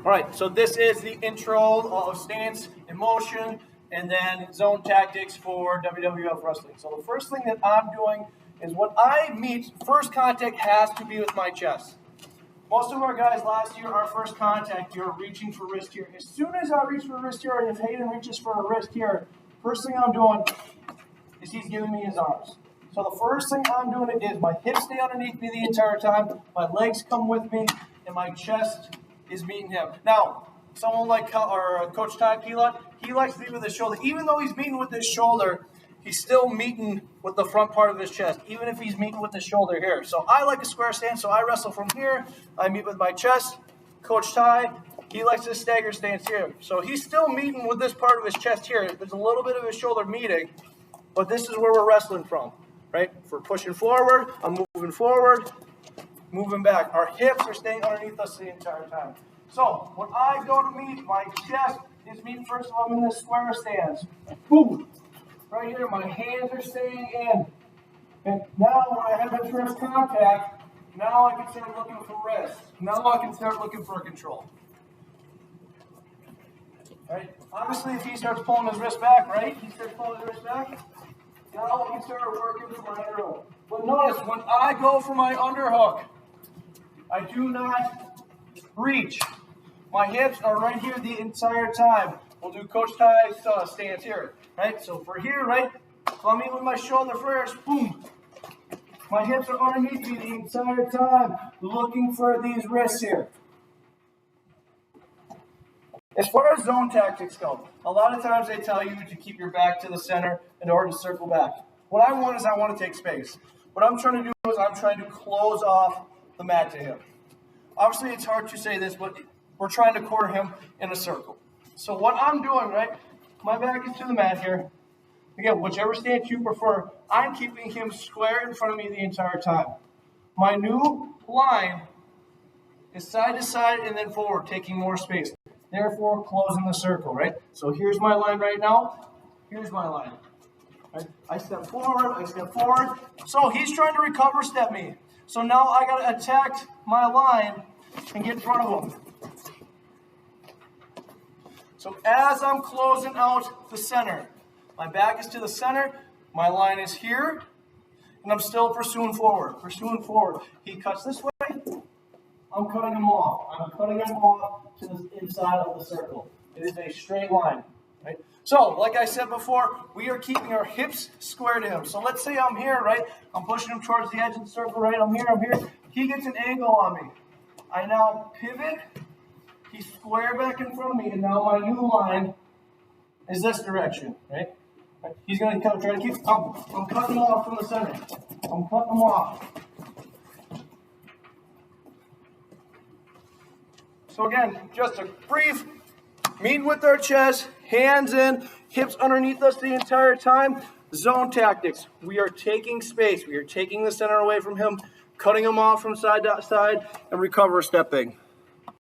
All right, so this is the intro of stance and motion, and then zone tactics for WWF wrestling. So the first thing that I'm doing is when I meet, first contact has to be with my chest. Most of our guys last year, our first contact, you're reaching for wrist here. As soon as I reach for wrist here, and if Hayden reaches for a wrist here, first thing I'm doing is he's giving me his arms. So the first thing I'm doing is my hips stay underneath me the entire time, my legs come with me, and my chest is meeting him. Now, someone like Coach Ty Pilot, he likes to meet with his shoulder. Even though he's meeting with his shoulder, he's still meeting with the front part of his chest, even if he's meeting with his shoulder here. So I like a square stance, so I wrestle from here. I meet with my chest. Coach Ty, he likes a stagger stance here. So he's still meeting with this part of his chest here. There's a little bit of his shoulder meeting, but this is where we're wrestling from, right? If we're pushing forward, I'm moving forward, moving back. Our hips are staying underneath us the entire time. So when I go to meet, my chest is meeting. First of all, I'm in this square stance. Boom. Right here, my hands are staying in. And now when I have that first contact, now I can start looking for wrist. Now I can start looking for control. Right? Obviously, if he starts pulling his wrist back, right? He starts pulling his wrist back. Now I can start working for my underhook. But notice, when I go for my underhook, I do not reach. My hips are right here the entire time. We'll do Coach Ty's stance here, right? So for here, right? So I'm in with my shoulder first, boom. My hips are underneath me the entire time, looking for these wrists here. As far as zone tactics go, a lot of times they tell you to keep your back to the center in order to circle back. What I want is I want to take space. What I'm trying to do is I'm trying to close off the mat to him. Obviously, it's hard to say this, but we're trying to quarter him in a circle. So what I'm doing, right, my back is to the mat here. Again, whichever stance you prefer, I'm keeping him square in front of me the entire time. My new line is side to side and then forward, taking more space. Therefore, closing the circle, right? So here's my line right now. Here's my line. Right? I step forward, So he's trying to recover step me. So now I got to attack my line and get in front of him. So as I'm closing out the center, my back is to the center, my line is here, and I'm still pursuing forward. He cuts this way, I'm cutting him off. I'm cutting him off to the inside of the circle. It is a straight line, right? So, like I said before, we are keeping our hips square to him. So let's say I'm here, right? I'm pushing him towards the edge of the circle, right? I'm here. He gets an angle on me. I now pivot. He's square back in front of me, and now my new line is this direction, right? He's going to try to keep. I'm cutting him off from the center. I'm cutting him off. So again, just a brief meet with our chest, hands in, hips underneath us the entire time. Zone tactics. We are taking space. We are taking the center away from him, cutting him off from side to side, and recover stepping.